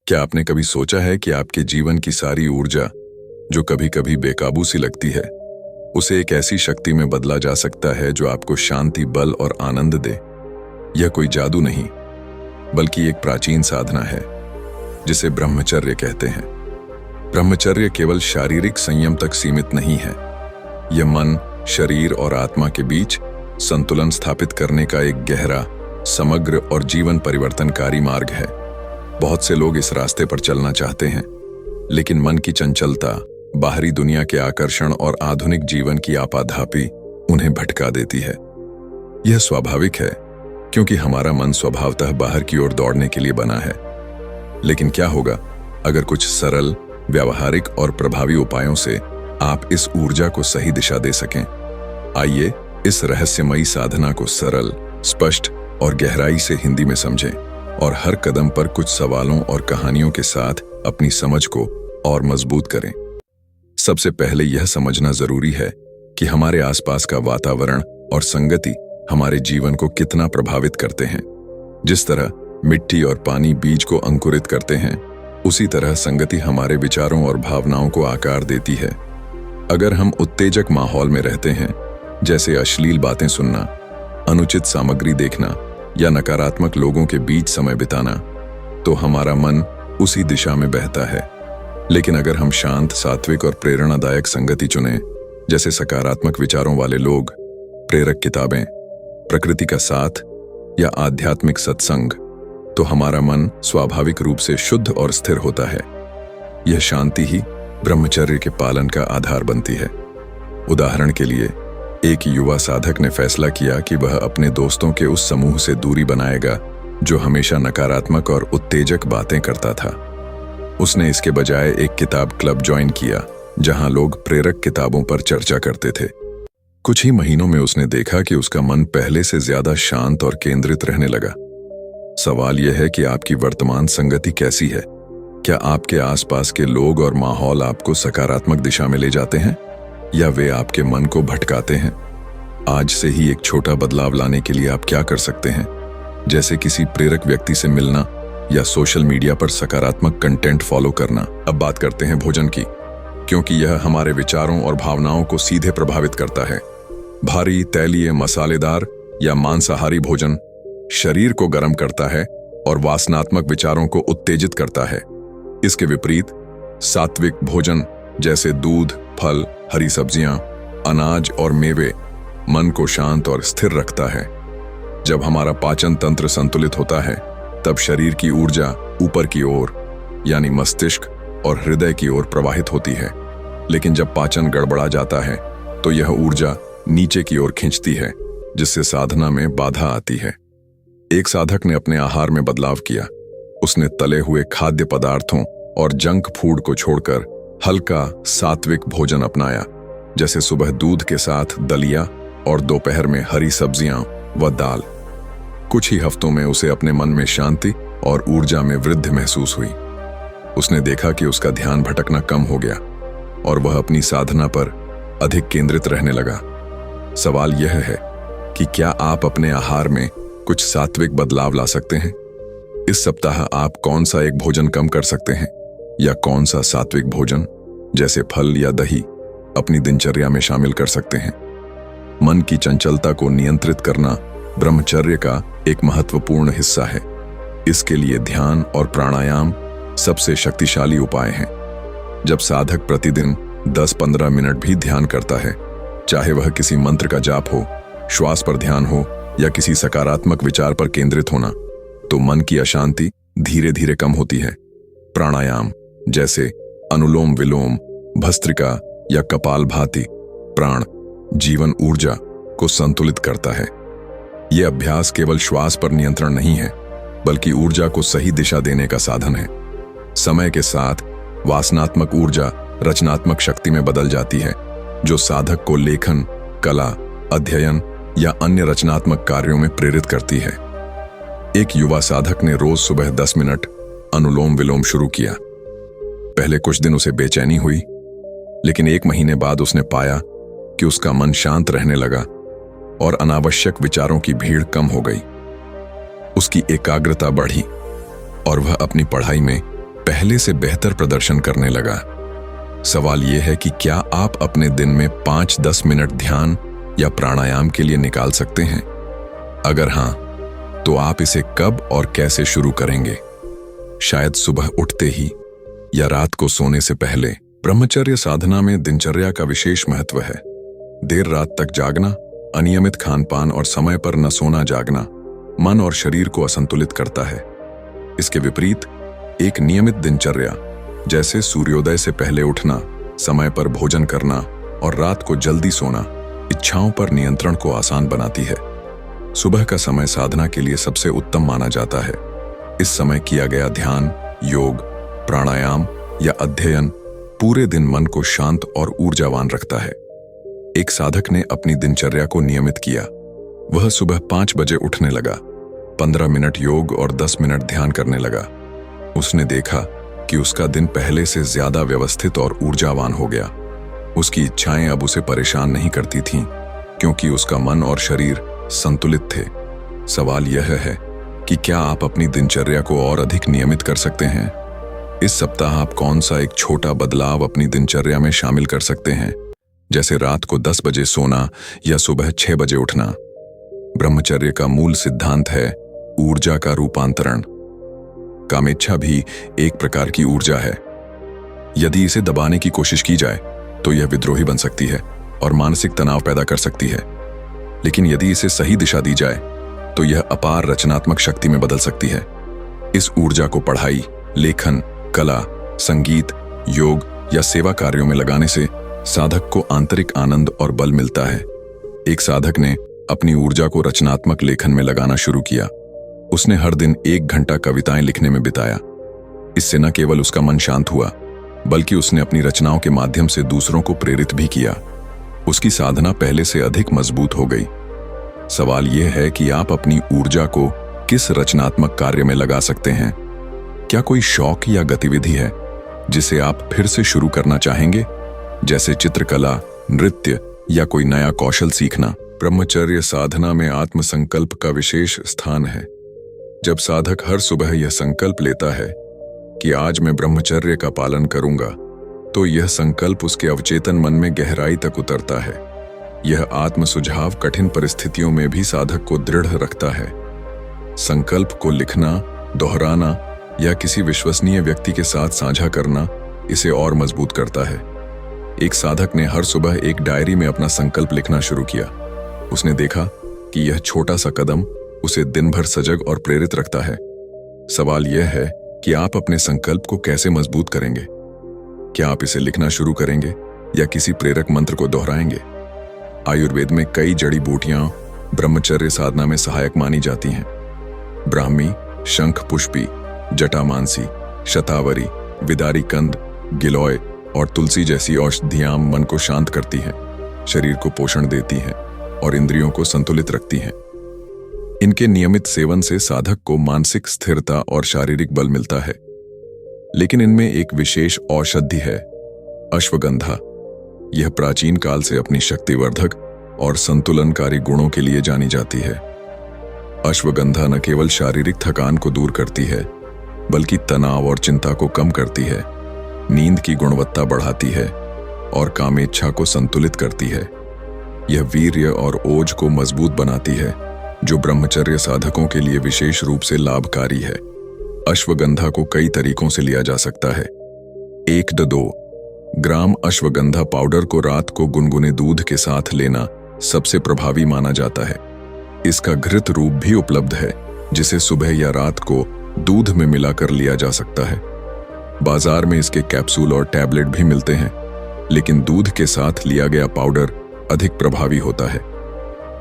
क्या आपने कभी सोचा है कि आपके जीवन की सारी ऊर्जा, जो कभी कभी बेकाबू सी लगती है, उसे एक ऐसी शक्ति में बदला जा सकता है जो आपको शांति, बल और आनंद दे? यह कोई जादू नहीं, बल्कि एक प्राचीन साधना है जिसे ब्रह्मचर्य कहते हैं। ब्रह्मचर्य केवल शारीरिक संयम तक सीमित नहीं है। यह मन, शरीर और आत्मा के बीच संतुलन स्थापित करने का एक गहरा, समग्र और जीवन परिवर्तनकारी मार्ग है। बहुत से लोग इस रास्ते पर चलना चाहते हैं, लेकिन मन की चंचलता, बाहरी दुनिया के आकर्षण और आधुनिक जीवन की आपाधापी उन्हें भटका देती है। यह स्वाभाविक है, क्योंकि हमारा मन स्वभावतः बाहर की ओर दौड़ने के लिए बना है। लेकिन क्या होगा अगर कुछ सरल, व्यावहारिक और प्रभावी उपायों से आप इस ऊर्जा को सही दिशा दे सकें? आइए इस रहस्यमयी साधना को सरल, स्पष्ट और गहराई से हिंदी में समझें और हर कदम पर कुछ सवालों और कहानियों के साथ अपनी समझ को और मजबूत करें। सबसे पहले यह समझना जरूरी है कि हमारे आसपास का वातावरण और संगति हमारे जीवन को कितना प्रभावित करते हैं। जिस तरह मिट्टी और पानी बीज को अंकुरित करते हैं, उसी तरह संगति हमारे विचारों और भावनाओं को आकार देती है। अगर हम उत्तेजक माहौल में रहते हैं, जैसे अश्लील बातें सुनना, अनुचित सामग्री देखना या नकारात्मक लोगों के बीच समय बिताना, तो हमारा मन उसी दिशा में बहता है। लेकिन अगर हम शांत, सात्विक और प्रेरणादायक संगति चुनें, जैसे सकारात्मक विचारों वाले लोग, प्रेरक किताबें, प्रकृति का साथ या आध्यात्मिक सत्संग, तो हमारा मन स्वाभाविक रूप से शुद्ध और स्थिर होता है। यह शांति ही ब्रह्मचर्य के पालन का आधार बनती है। उदाहरण के लिए, एक युवा साधक ने फैसला किया कि वह अपने दोस्तों के उस समूह से दूरी बनाएगा जो हमेशा नकारात्मक और उत्तेजक बातें करता था। उसने इसके बजाय एक किताब क्लब ज्वाइन किया, जहां लोग प्रेरक किताबों पर चर्चा करते थे। कुछ ही महीनों में उसने देखा कि उसका मन पहले से ज्यादा शांत और केंद्रित रहने लगा। सवाल यह है कि आपकी वर्तमान संगति कैसी है? क्या आपके आसपास के लोग और माहौल आपको सकारात्मक दिशा में ले जाते हैं, या वे आपके मन को भटकाते हैं? आज से ही एक छोटा बदलाव लाने के लिए आप क्या कर सकते हैं, जैसे किसी प्रेरक व्यक्ति से मिलना या सोशल मीडिया पर सकारात्मक कंटेंट फॉलो करना। अब बात करते हैं भोजन की, क्योंकि यह हमारे विचारों और भावनाओं को सीधे प्रभावित करता है। भारी, तैलीय, मसालेदार या मांसाहारी भोजन शरीर को गर्म करता है और वासनात्मक विचारों को उत्तेजित करता है। इसके विपरीत सात्विक भोजन जैसे दूध, फल, हरी सब्जियां, अनाज और मेवे मन को शांत और स्थिर रखता है। जब हमारा पाचन तंत्र संतुलित होता है, तब शरीर की ऊर्जा ऊपर की ओर, यानी मस्तिष्क और हृदय की ओर प्रवाहित होती है। लेकिन जब पाचन गड़बड़ा जाता है, तो यह ऊर्जा नीचे की ओर खींचती है, जिससे साधना में बाधा आती है। एक साधक ने अपने आहार में बदलाव किया। उसने तले हुए खाद्य पदार्थों और जंक फूड को छोड़कर हल्का, सात्विक भोजन अपनाया, जैसे सुबह दूध के साथ दलिया और दोपहर में हरी सब्जियां व दाल। कुछ ही हफ्तों में उसे अपने मन में शांति और ऊर्जा में वृद्धि महसूस हुई। उसने देखा कि उसका ध्यान भटकना कम हो गया और वह अपनी साधना पर अधिक केंद्रित रहने लगा। सवाल यह है कि क्या आप अपने आहार में कुछ सात्विक बदलाव ला सकते हैं? इस सप्ताह आप कौन सा एक भोजन कम कर सकते हैं, या कौन सा सात्विक भोजन जैसे फल या दही अपनी दिनचर्या में शामिल कर सकते हैं? मन की चंचलता को नियंत्रित करना ब्रह्मचर्य का एक महत्वपूर्ण हिस्सा है। इसके लिए ध्यान और प्राणायाम सबसे शक्तिशाली उपाय हैं। जब साधक प्रतिदिन 10-15 मिनट भी ध्यान करता है, चाहे वह किसी मंत्र का जाप हो, श्वास पर ध्यान हो या किसी सकारात्मक विचार पर केंद्रित होना, तो मन की अशांति धीरे धीरे कम होती है। प्राणायाम जैसे अनुलोम विलोम, भस्त्रिका या कपालभाति प्राण जीवन ऊर्जा को संतुलित करता है। यह अभ्यास केवल श्वास पर नियंत्रण नहीं है, बल्कि ऊर्जा को सही दिशा देने का साधन है। समय के साथ वासनात्मक ऊर्जा रचनात्मक शक्ति में बदल जाती है, जो साधक को लेखन, कला, अध्ययन या अन्य रचनात्मक कार्यों में प्रेरित करती है। एक युवा साधक ने रोज सुबह 10 मिनट अनुलोम विलोम शुरू किया। पहले कुछ दिन उसे बेचैनी हुई, लेकिन 1 महीने बाद उसने पाया कि उसका मन शांत रहने लगा और अनावश्यक विचारों की भीड़ कम हो गई। उसकी एकाग्रता बढ़ी और वह अपनी पढ़ाई में पहले से बेहतर प्रदर्शन करने लगा। सवाल यह है कि क्या आप अपने दिन में 5-10 मिनट ध्यान या प्राणायाम के लिए निकाल सकते हैं? अगर हां, तो आप इसे कब और कैसे शुरू करेंगे? शायद सुबह उठते ही या रात को सोने से पहले। ब्रह्मचर्य साधना में दिनचर्या का विशेष महत्व है। देर रात तक जागना, अनियमित खान-पान और समय पर न सोना जागना मन और शरीर को असंतुलित करता है। इसके विपरीत एक नियमित दिनचर्या, जैसे सूर्योदय से पहले उठना, समय पर भोजन करना और रात को जल्दी सोना, इच्छाओं पर नियंत्रण को आसान बनाती है। सुबह का समय साधना के लिए सबसे उत्तम माना जाता है। इस समय किया गया ध्यान, योग, प्राणायाम या अध्ययन पूरे दिन मन को शांत और ऊर्जावान रखता है। एक साधक ने अपनी दिनचर्या को नियमित किया। वह सुबह 5 बजे उठने लगा, 15 मिनट योग और 10 मिनट ध्यान करने लगा। उसने देखा कि उसका दिन पहले से ज्यादा व्यवस्थित और ऊर्जावान हो गया। उसकी इच्छाएं अब उसे परेशान नहीं करती थीं, क्योंकि उसका मन और शरीर संतुलित थे। सवाल यह है कि क्या आप अपनी दिनचर्या को और अधिक नियमित कर सकते हैं? इस सप्ताह आप कौन सा एक छोटा बदलाव अपनी दिनचर्या में शामिल कर सकते हैं, जैसे रात को 10 बजे सोना या सुबह 6 बजे उठना? ब्रह्मचर्य का मूल सिद्धांत है ऊर्जा का रूपांतरण। कामेच्छा भी एक प्रकार की ऊर्जा है। यदि इसे दबाने की कोशिश की जाए तो यह विद्रोही बन सकती है और मानसिक तनाव पैदा कर सकती है। लेकिन यदि इसे सही दिशा दी जाए तो यह अपार रचनात्मक शक्ति में बदल सकती है। इस ऊर्जा को पढ़ाई, लेखन, कला, संगीत, योग या सेवा कार्यों में लगाने से साधक को आंतरिक आनंद और बल मिलता है। एक साधक ने अपनी ऊर्जा को रचनात्मक लेखन में लगाना शुरू किया। उसने हर दिन 1 घंटा कविताएं लिखने में बिताया। इससे न केवल उसका मन शांत हुआ, बल्कि उसने अपनी रचनाओं के माध्यम से दूसरों को प्रेरित भी किया। उसकी साधना पहले से अधिक मजबूत हो गई। सवाल यह है कि आप अपनी ऊर्जा को किस रचनात्मक कार्य में लगा सकते हैं? क्या कोई शौक या गतिविधि है जिसे आप फिर से शुरू करना चाहेंगे, जैसे चित्रकला, नृत्य या कोई नया कौशल सीखना? ब्रह्मचर्य साधना में आत्मसंकल्प का विशेष स्थान है। जब साधक हर सुबह यह संकल्प लेता है कि आज मैं ब्रह्मचर्य का पालन करूंगा, तो यह संकल्प उसके अवचेतन मन में गहराई तक उतरता है। यह आत्म सुझाव कठिन परिस्थितियों में भी साधक को दृढ़ रखता है। संकल्प को लिखना, दोहराना या किसी विश्वसनीय व्यक्ति के साथ साझा करना इसे और मजबूत करता है। एक साधक ने हर सुबह एक डायरी में अपना संकल्प लिखना शुरू किया। उसने देखा कि यह छोटा सा कदम उसे दिन भर सजग और प्रेरित रखता है। सवाल यह है कि आप अपने संकल्प को कैसे मजबूत करेंगे? क्या आप इसे लिखना शुरू करेंगे या किसी प्रेरक मंत्र को दोहराएंगे? आयुर्वेद में कई जड़ी बूटियां ब्रह्मचर्य साधना में सहायक मानी जाती हैं। ब्राह्मी, शंख पुष्पी, जटामांसी, शतावरी, विदारी कंद, गिलोय और तुलसी जैसी औषधियां मन को शांत करती हैं, शरीर को पोषण देती हैं और इंद्रियों को संतुलित रखती हैं। इनके नियमित सेवन से साधक को मानसिक स्थिरता और शारीरिक बल मिलता है। लेकिन इनमें एक विशेष औषधि है, अश्वगंधा। यह प्राचीन काल से अपनी शक्तिवर्धक और संतुलनकारी गुणों के लिए जानी जाती है। अश्वगंधा न केवल शारीरिक थकान को दूर करती है, बल्कि तनाव और चिंता को कम करती है, नींद की गुणवत्ता बढ़ाती है और कामेच्छा को संतुलित करती है। यह वीर्य और ओज को मजबूत बनाती है, जो ब्रह्मचर्य साधकों के लिए विशेष रूप से लाभकारी है। अश्वगंधा को कई तरीकों से लिया जा सकता है। 1-2 ग्राम अश्वगंधा पाउडर को रात को गुनगुने दूध के साथ लेना सबसे प्रभावी माना जाता है। इसका घृत रूप भी उपलब्ध है, जिसे सुबह या रात को दूध में मिलाकर लिया जा सकता है। बाजार में इसके कैप्सूल और टैबलेट भी मिलते हैं, लेकिन दूध के साथ लिया गया पाउडर अधिक प्रभावी होता है।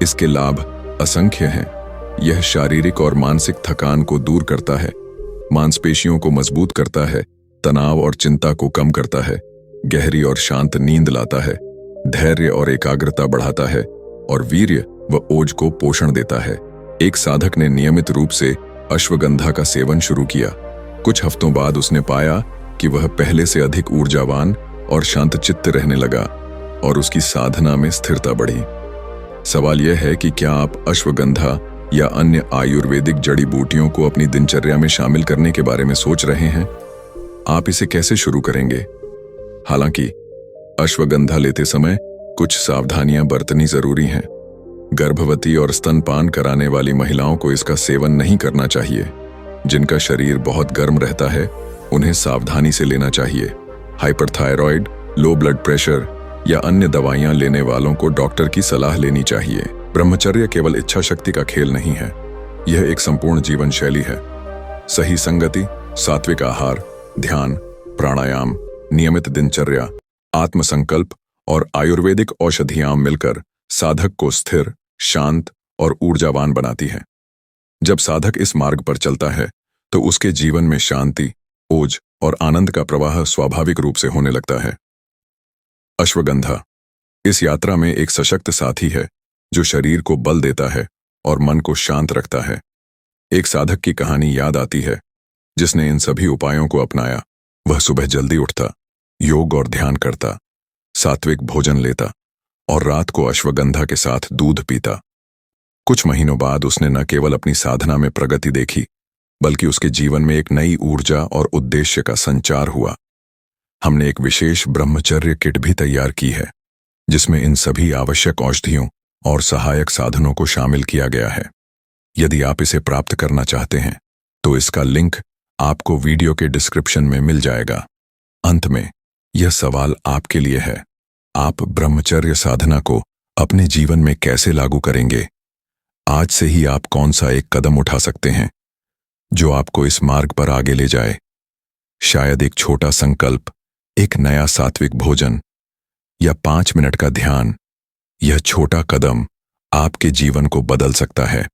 इसके लाभ असंख्य हैं। यह शारीरिक और मानसिक थकान को दूर करता है, मांसपेशियों को मजबूत करता है, तनाव और चिंता को कम करता है, गहरी और शांत नींद लाता है, धैर्य और एकाग्रता बढ़ाता है और वीर्य व ओज को पोषण देता है। एक साधक ने नियमित रूप से अश्वगंधा का सेवन शुरू किया। कुछ हफ्तों बाद उसने पाया कि वह पहले से अधिक ऊर्जावान और शांतचित्त रहने लगा और उसकी साधना में स्थिरता बढ़ी। सवाल यह है कि क्या आप अश्वगंधा या अन्य आयुर्वेदिक जड़ी बूटियों को अपनी दिनचर्या में शामिल करने के बारे में सोच रहे हैं? आप इसे कैसे शुरू करेंगे? हालांकि अश्वगंधा लेते समय कुछ सावधानियां बरतनी जरूरी हैं। गर्भवती और स्तनपान कराने वाली महिलाओं को इसका सेवन नहीं करना चाहिए। जिनका शरीर बहुत गर्म रहता है उन्हें सावधानी से लेना चाहिए। हाइपरथायरॉइड, लो ब्लड प्रेशर या अन्य दवाइयां लेने वालों को डॉक्टर की सलाह लेनी चाहिए। ब्रह्मचर्य केवल इच्छा शक्ति का खेल नहीं है, यह एक संपूर्ण जीवन शैली है। सही संगति, सात्विक आहार, ध्यान, प्राणायाम, नियमित दिनचर्या, आत्मसंकल्प और आयुर्वेदिक औषधियां मिलकर साधक को स्थिर, शांत और ऊर्जावान बनाती हैं। जब साधक इस मार्ग पर चलता है तो उसके जीवन में शांति, ओज और आनंद का प्रवाह स्वाभाविक रूप से होने लगता है। अश्वगंधा इस यात्रा में एक सशक्त साथी है जो शरीर को बल देता है और मन को शांत रखता है। एक साधक की कहानी याद आती है जिसने इन सभी उपायों को अपनाया। वह सुबह जल्दी उठता, योग और ध्यान करता, सात्विक भोजन लेता और रात को अश्वगंधा के साथ दूध पीता। कुछ महीनों बाद उसने न केवल अपनी साधना में प्रगति देखी, बल्कि उसके जीवन में एक नई ऊर्जा और उद्देश्य का संचार हुआ। हमने एक विशेष ब्रह्मचर्य किट भी तैयार की है, जिसमें इन सभी आवश्यक औषधियों और सहायक साधनों को शामिल किया गया है। यदि आप इसे प्राप्त करना चाहते हैं तो इसका लिंक आपको वीडियो के डिस्क्रिप्शन में मिल जाएगा। अंत में यह सवाल आपके लिए है, आप ब्रह्मचर्य साधना को अपने जीवन में कैसे लागू करेंगे? आज से ही आप कौन सा एक कदम उठा सकते हैं जो आपको इस मार्ग पर आगे ले जाए? शायद एक छोटा संकल्प, एक नया सात्विक भोजन या 5 मिनट का ध्यान। यह छोटा कदम आपके जीवन को बदल सकता है।